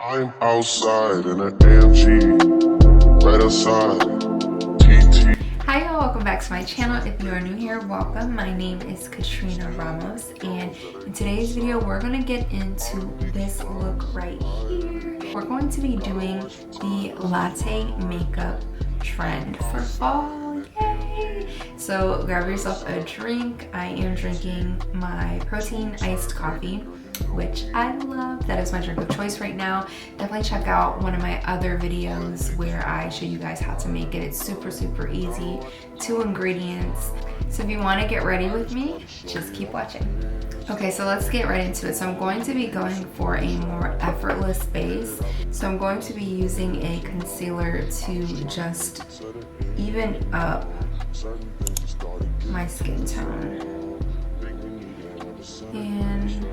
I'm outside in an AMG, right outside, TT. Hi y'all, welcome back to my channel. If you are new here, welcome. My name is Katrina Ramos, and in today's video, we're gonna get into this look right here. We're going to be doing the latte makeup trend for fall, yay! So grab yourself a drink. I am drinking my protein iced coffee, which I love. That is my drink of choice right now. Definitely check out one of my other videos where I show you guys how to make it. It's super easy, 2 ingredients. So if you want to get ready with me, just keep watching. Okay, so let's get right into it. So I'm going to be going for a more effortless base. So I'm going to be using a concealer to just even up my skin tone. And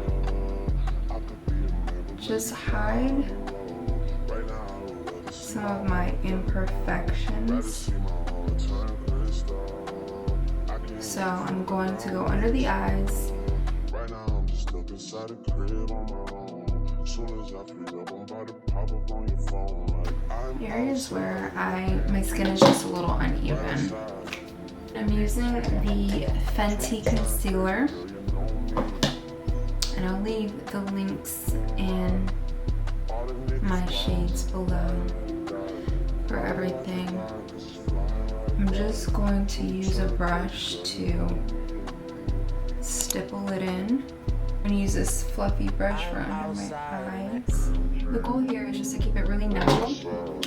just hide some of my imperfections. So I'm going to go under the eyes. The areas where my skin is just a little uneven. I'm using the Fenty concealer. And I'll leave the links in my shades below for everything. I'm just going to use a brush to stipple it in. I'm going to use this fluffy brush for under my eyes. The goal here is just to keep it really natural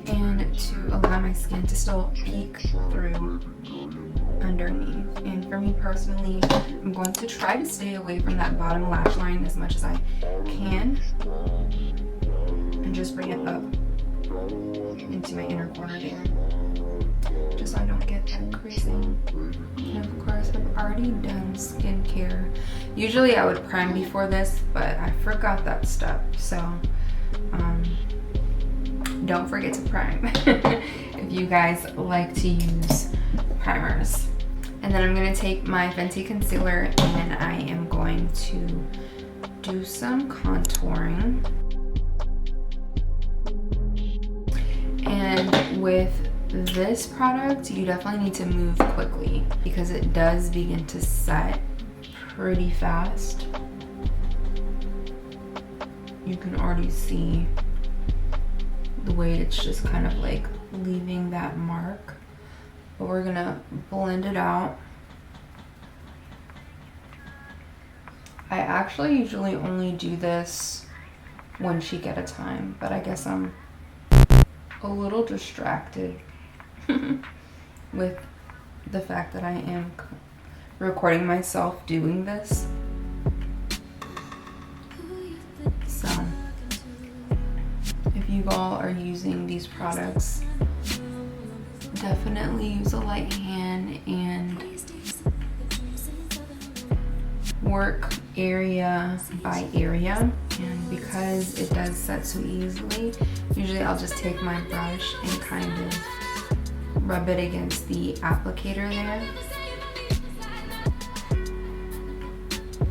and to allow my skin to still peek through underneath. And for me personally, I'm going to try to stay away from that bottom lash line as much as I can and just bring it up into my inner corner there, just so I don't get that creasing. And of course, I've already done skincare. Usually I would prime before this, but I forgot that step, so don't forget to prime if you guys like to use primers. And then I'm going to take my Fenty concealer and I am going to do some contouring. And with this product, you definitely need to move quickly because it does begin to set pretty fast. You can already see the way it's just kind of like leaving that mark. But we're gonna blend it out. I actually usually only do this 1 cheek at a time, but I guess I'm a little distracted with the fact that I am recording myself doing this. So if you all are using these products, definitely use a light hand and work area by area. And because it does set so easily, usually I'll just take my brush and kind of rub it against the applicator there.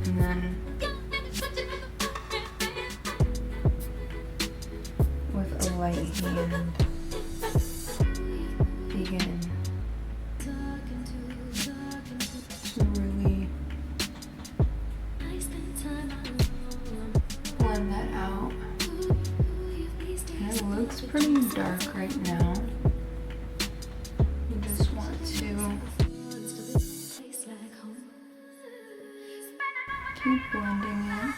And then with a light hand, begin to really blend that out. And it looks pretty dark right now. You just want to keep blending it.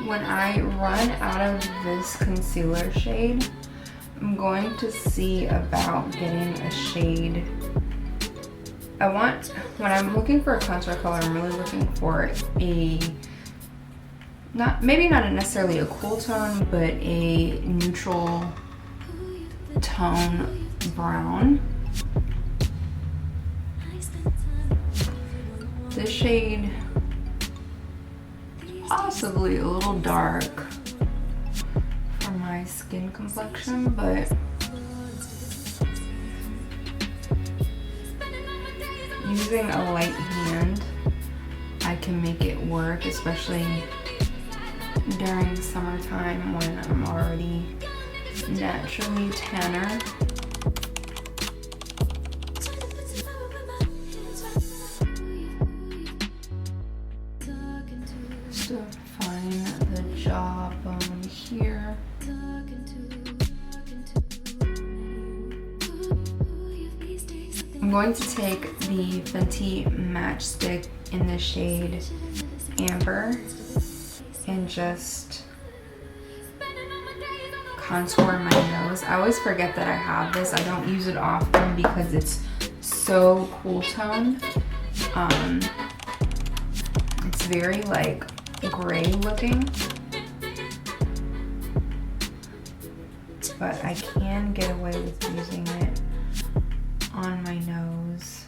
When I run out of this concealer shade, I'm going to see about getting a shade. When I'm looking for a contour color, I'm really looking for maybe not necessarily a cool tone, but a neutral tone brown. This shade is possibly a little dark for my skin complexion, but using a light hand, I can make it work, especially during summertime when I'm already naturally tanner. Just define the jawbone here. I'm going to take the Fenty matchstick in the shade Amber and just contour my nose. I always forget that I have this. I don't use it often because it's so cool tone. It's very like gray looking, but I can get away with using it on my nose.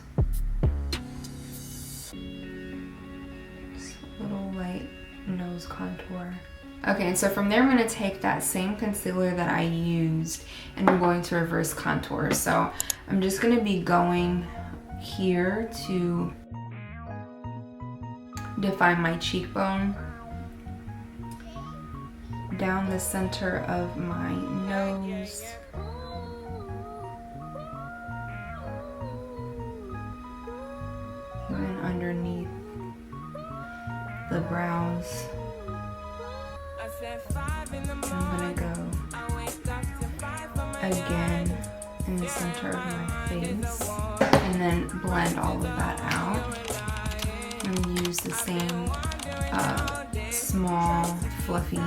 Just a little light nose contour. Okay, and so from there I'm going to take that same concealer that I used and I'm going to reverse contour. So I'm just going to be going here to define my cheekbone, down the center of my nose, even underneath the brows. I'm gonna go again in the center of my face and then blend all of that out. I'm gonna use the same small fluffy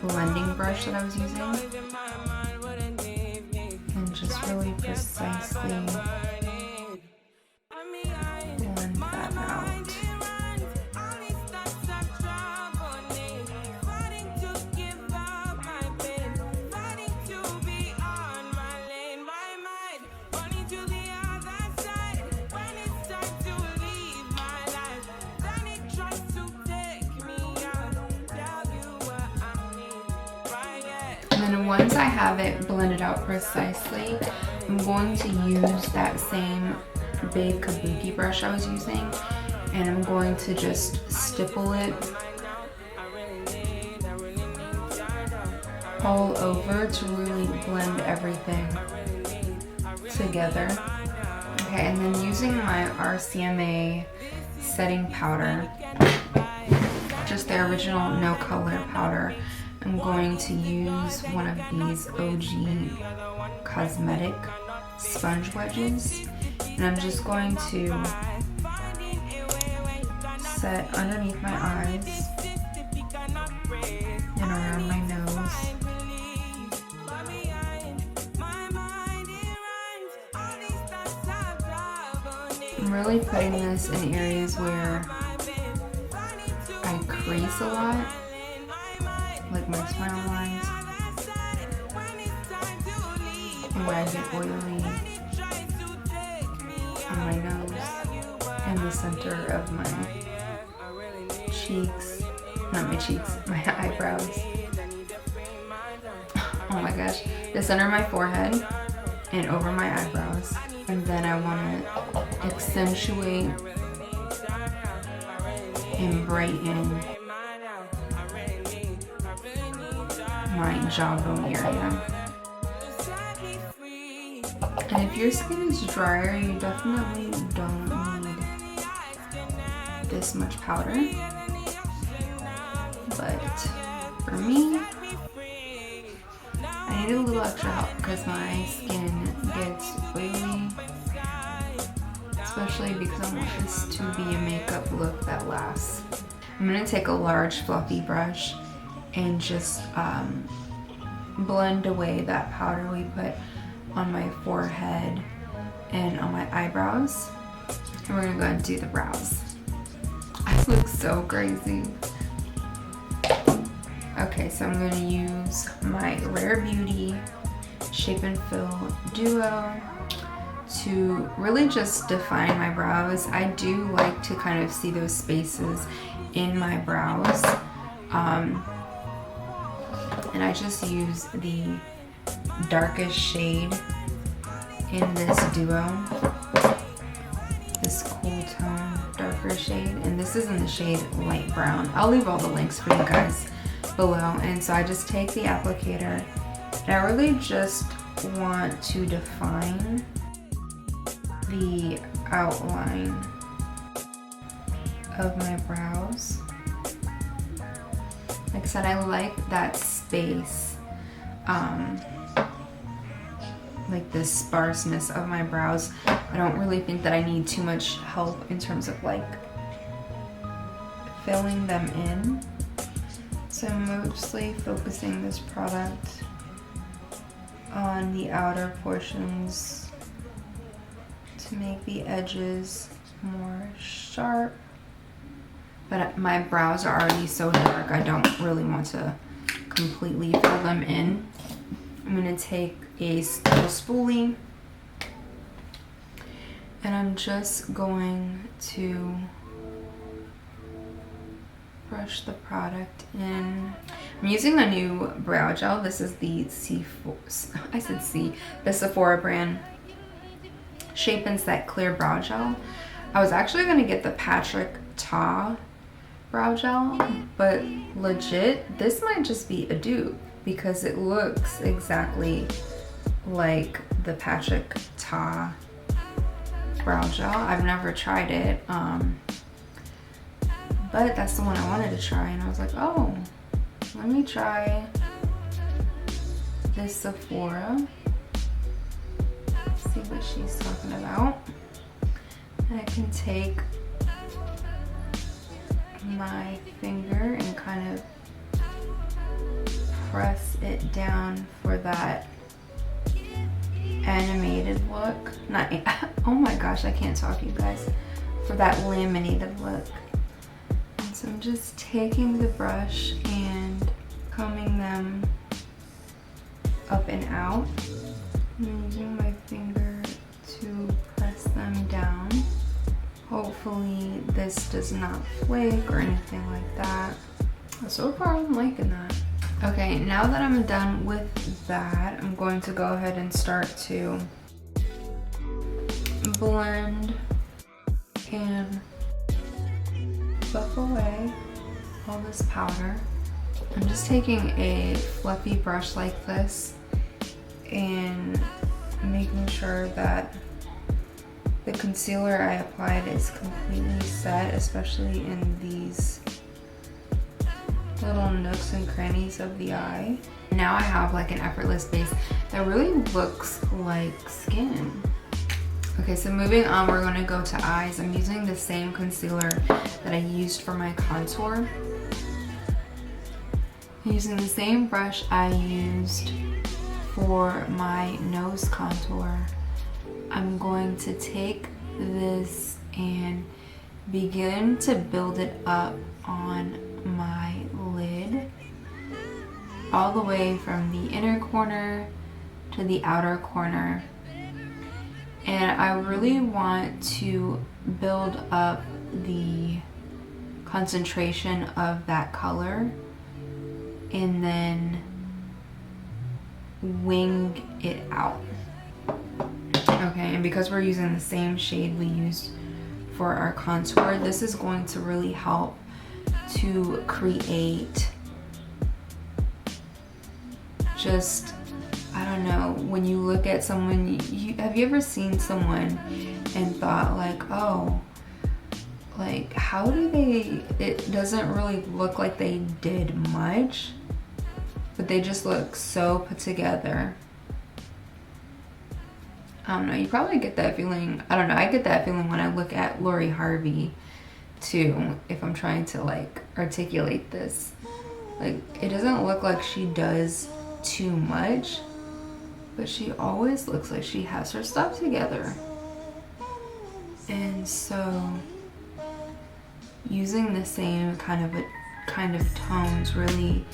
blending brush that I was using and just really precisely blend that out. And then once I have it blended out precisely, I'm going to use that same big kabuki brush I was using and I'm going to just stipple it all over to really blend everything together. Okay, and then using my RCMA setting powder, just the original no color powder, I'm going to use one of these OG Cosmetic sponge wedges and I'm just going to set underneath my eyes and around my nose. I'm really putting this in areas where I crease a lot, like my smile lines, and where I get oily on my nose and the center of my cheeks, not my cheeks, my eyebrows. Oh my gosh, the center of my forehead and over my eyebrows. And then I want to accentuate and brighten my jawbone area. And if your skin is drier, you definitely don't need this much powder. But for me, I need a little extra help because my skin gets oily, especially because I want this to be a makeup look that lasts. I'm going to take a large fluffy brush and just blend away that powder we put on my forehead and on my eyebrows. And we're going to go ahead and do the brows. This looks so crazy. Okay, so I'm going to use my Rare Beauty Shape and Fill Duo to really just define my brows. I do like to kind of see those spaces in my brows. And I just use the darkest shade in this duo, this cool tone darker shade, and this is in the shade light brown. I'll leave all the links for you guys below. And so I just take the applicator and I really just want to define the outline of my brows. Like I said, I like that space, like the sparseness of my brows. I don't really think that I need too much help in terms of like filling them in. So I'm mostly focusing this product on the outer portions to make the edges more sharp. But my brows are already so dark, I don't really want to completely fill them in. I'm gonna take a little spoolie and I'm just going to brush the product in. I'm using a new brow gel. This is the the Sephora brand Shape and Set Clear Brow Gel. I was actually gonna get the Patrick Ta brow gel, but legit, this might just be a dupe because it looks exactly like the Patrick Ta brow gel. I've never tried it, but that's the one I wanted to try, and I was like, oh, let me try this Sephora, see what she's talking about. And I can take my finger and kind of press it down for that animated look. Not, oh my gosh, I can't talk, you guys. For that laminated look. And so I'm just taking the brush and combing them up and out. I'm using my finger to press them down. Hopefully this does not flake or anything like that. So far I'm liking that. Okay, now that I'm done with that, I'm going to go ahead and start to blend and buff away all this powder. I'm just taking a fluffy brush like this and making sure that the concealer I applied is completely set, especially in these little nooks and crannies of the eye. Now I have like an effortless base that really looks like skin. Okay, so moving on, we're gonna go to eyes. I'm using the same concealer that I used for my contour. I'm using the same brush I used for my nose contour. I'm going to take this and begin to build it up on my lid, all the way from the inner corner to the outer corner. And I really want to build up the concentration of that color and then wing it out. Okay, and because we're using the same shade we used for our contour, this is going to really help to create just, I don't know, when you look at someone, have you ever seen someone and thought like, oh, like how do they, it doesn't really look like they did much, but they just look so put together. I don't know, you probably get that feeling. I don't know, I get that feeling when I look at Lori Harvey too, if I'm trying to like articulate this. Like, it doesn't look like she does too much, but she always looks like she has her stuff together. And so using the same kind of tones really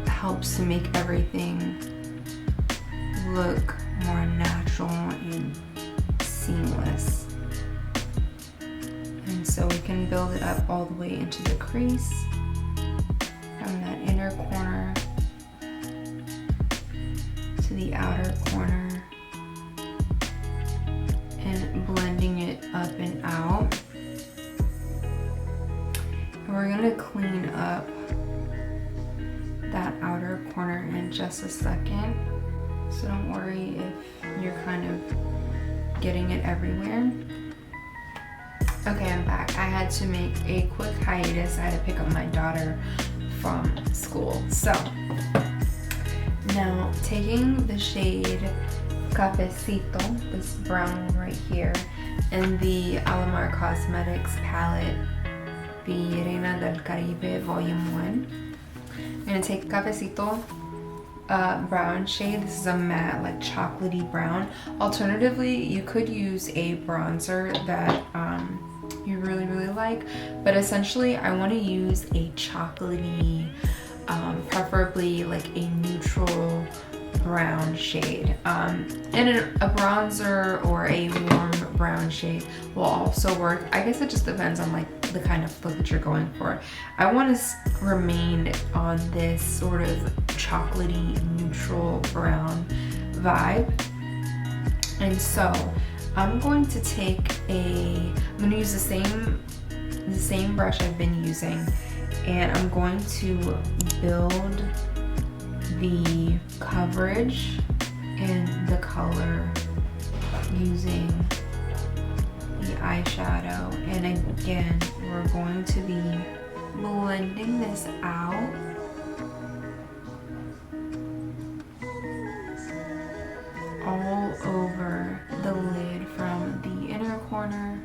helps to make everything look more natural and seamless. And so we can build it up all the way into the crease from that inner corner to the outer corner and blending it up and out. And we're gonna clean up just a second. So don't worry if you're kind of getting it everywhere. Okay, I'm back. I had to make a quick hiatus. I had to pick up my daughter from school. So now taking the shade Cafecito, this brown one right here, and the Alamar Cosmetics palette, the Reina del Caribe Volume 1. I'm gonna take Cafecito brown shade. This is a matte, like chocolatey brown. Alternatively, you could use a bronzer that you really like, but essentially I want to use a chocolatey, preferably like a neutral brown shade, and a bronzer or a warm brown shade will also work. I guess it just depends on like the kind of look that you're going for. I want to remain on this sort of chocolatey neutral brown vibe, and so I'm going to I'm going to use the same brush I've been using, and I'm going to build the coverage and the color using the eyeshadow. And again, we're going to be blending this out. All over the lid from the inner corner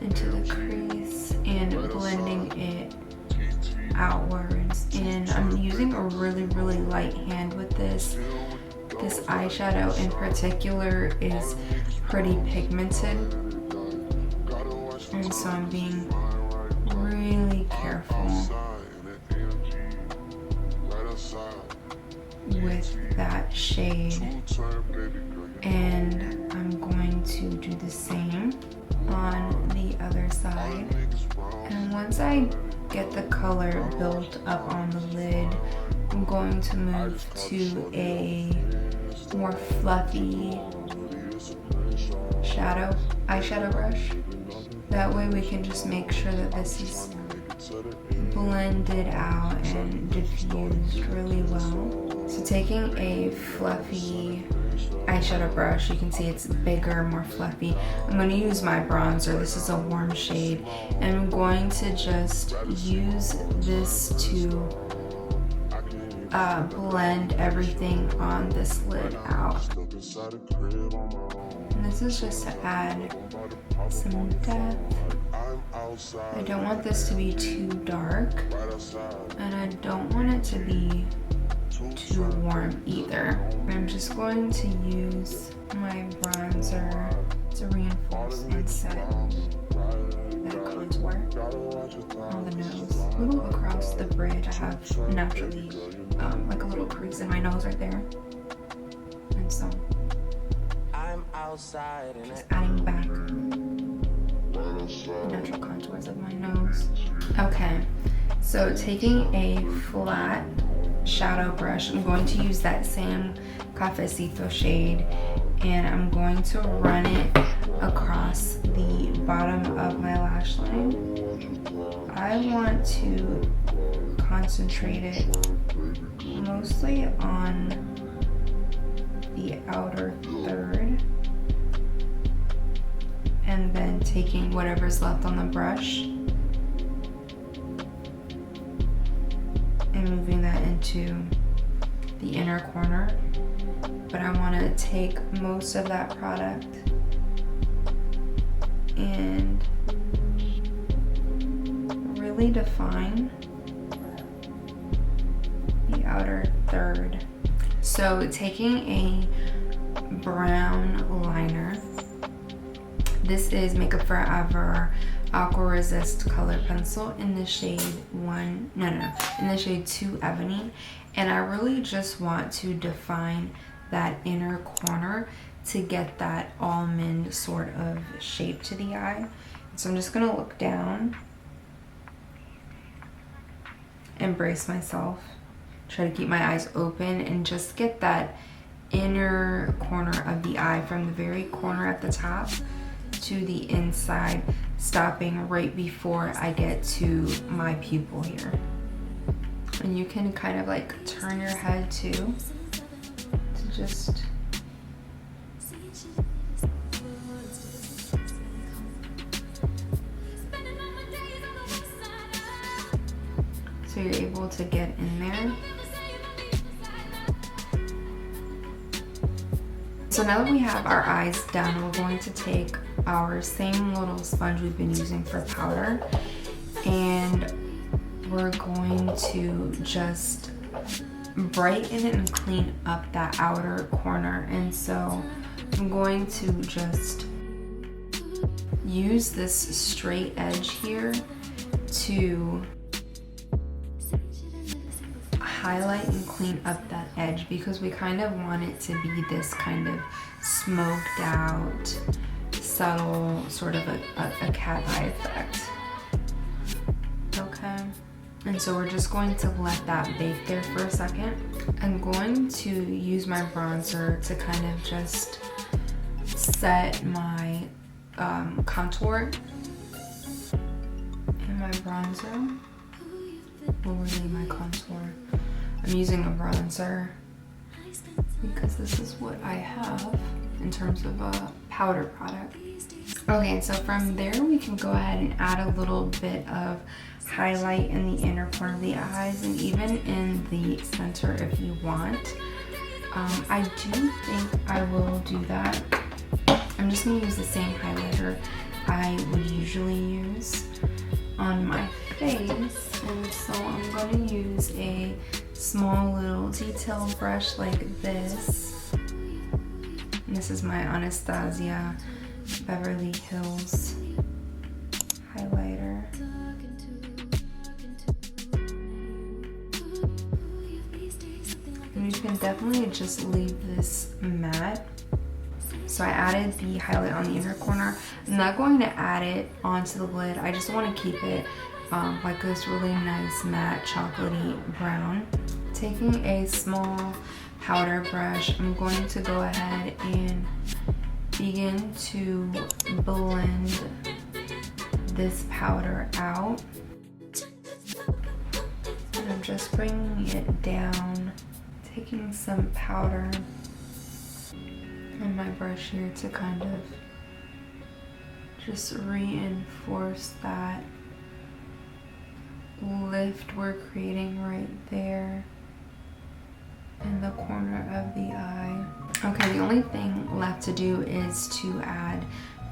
into the crease and blending it outwards. And I'm using a really light hand with this. This eyeshadow in particular is pretty pigmented, and so I'm being really careful with that shade, and I'm going to do the same on the other side. And once I get the color built up on the lid, I'm going to move to a more fluffy eyeshadow brush. That way we can just make sure that this is blended out and diffused really well. So taking a fluffy eyeshadow brush, you can see it's bigger, more fluffy. I'm going to use my bronzer. This is a warm shade, and I'm going to just use this to blend everything on this lid out. And this is just to add some depth. I don't want this to be too dark, and I don't want it to be too warm either. I'm just going to use my bronzer to reinforce and set that contour on the nose. A little across the bridge, I have naturally like a little crease in my nose right there, and so just adding back the natural contours of my nose. Okay, so taking a flat shadow brush, I'm going to use that same Cafecito shade, and I'm going to run it across the bottom of my lash line. I want to concentrate it mostly on the outer third, and then taking whatever's left on the brush and moving that into the inner corner. But I want to take most of that product and really define the outer third. So taking a brown liner, this is Makeup Forever Aqua Resist Color Pencil in the shade in the shade 2 Ebony, and I really just want to define that inner corner to get that almond sort of shape to the eye. So I'm just gonna look down and brace myself, try to keep my eyes open and just get that inner corner of the eye from the very corner at the top to the inside, stopping right before I get to my pupil here. And you can kind of like turn your head too to just so you're able to get in there. So now that we have our eyes done, we're going to take our same little sponge we've been using for powder, and we're going to just brighten it and clean up that outer corner. And so I'm going to just use this straight edge here to highlight and clean up that edge, because we kind of want it to be this kind of smoked out, subtle, sort of a cat eye effect. Okay, and so we're just going to let that bake there for a second. I'm going to use my bronzer to kind of just set my contour, and my bronzer will really my contour. I'm using a bronzer because this is what I have in terms of a powder product. Okay, so from there we can go ahead and add a little bit of highlight in the inner corner of the eyes and even in the center if you want. I do think I will do that. I'm just going to use the same highlighter I would usually use on my face, and so I'm going to use a small little detail brush like this. And this is my Anastasia Beverly Hills highlighter. And you can definitely just leave this matte. So I added the highlight on the inner corner. I'm not going to add it onto the lid. I just want to keep it like this really nice matte chocolatey brown. Taking a small powder brush, I'm going to go ahead and begin to blend this powder out. And I'm just bringing it down, taking some powder on my brush here to kind of just reinforce that lift we're creating right there in the corner of the eye. Okay, the only thing left to do is to add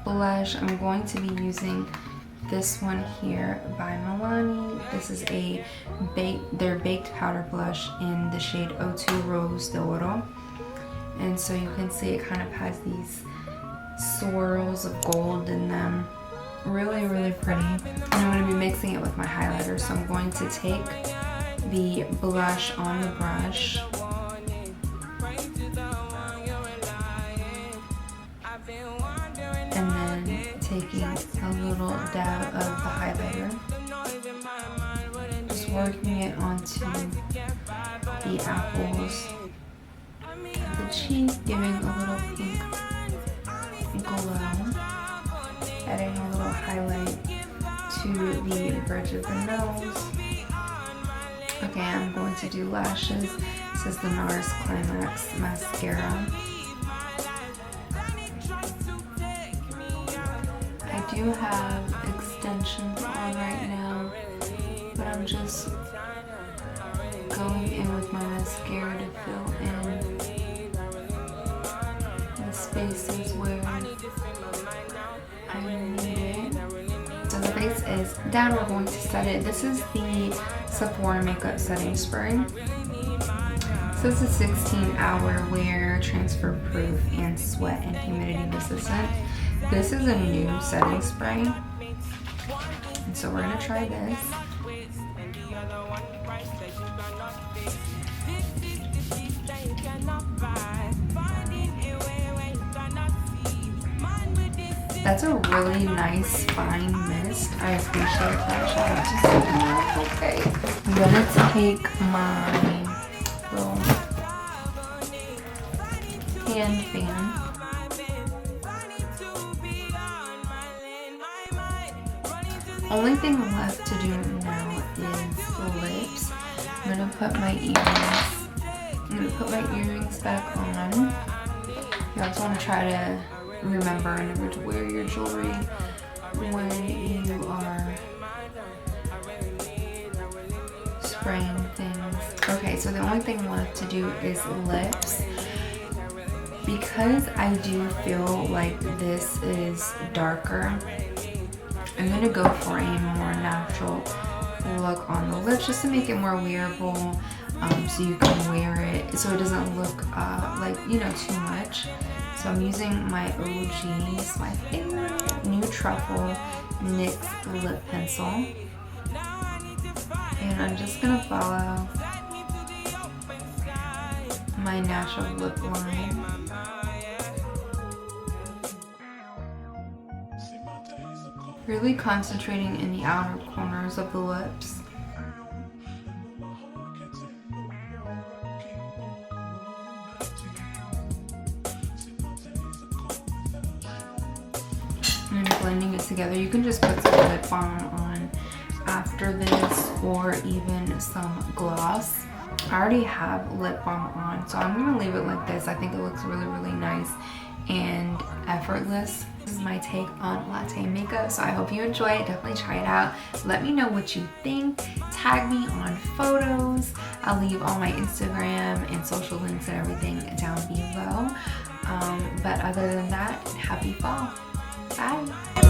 blush. I'm going to be using this one here by Milani. This is their baked powder blush in the shade 02 Rose de Oro. And so you can see it kind of has these swirls of gold in them. Really, really pretty. And I'm going to be mixing it with my highlighter. So I'm going to take the blush on the brush and then taking a little dab of the highlighter, just working it onto the apples of the cheek, giving a little pink glow, adding a little highlight to the bridge of the nose. Okay, I'm going to do lashes. This is the NARS Climax Mascara. I do have extensions on right now, but I'm just going in with my mascara to fill in the spaces where I need it. So the base is down, we're going to set it. This is the Sephora Makeup Setting Spray. So it's a 16-hour wear, transfer proof, and sweat and humidity resistant. This is a new setting spray, and so we're gonna try this. That's a really nice fine mist. I appreciate that. Shout out to Sephora. Okay, I'm gonna take my little hand fan. Only thing left to do now is the lips. I'm put my earrings. I'm gonna put my earrings back on. You also want to try to remember never to wear your jewelry when you are spraying things. Okay, so the only thing left to do is lips. Because I do feel like this is darker, I'm gonna go for a more natural look on the lips just to make it more wearable, so you can wear it so it doesn't look like, you know, too much. So I'm using my OG's, my favorite new truffle NYX lip pencil, and I'm just gonna follow my natural lip line. Really concentrating in the outer corners of the lips. And blending it together. You can just put some lip balm on after this, or even some gloss. I already have lip balm on, so I'm gonna leave it like this. I think it looks really, really nice and effortless. This is my take on latte makeup, so I hope you enjoy it. Definitely try it out. Let me know what you think. Tag me on photos. I'll leave all my Instagram and social links and everything down below. But other than that, happy fall. Bye.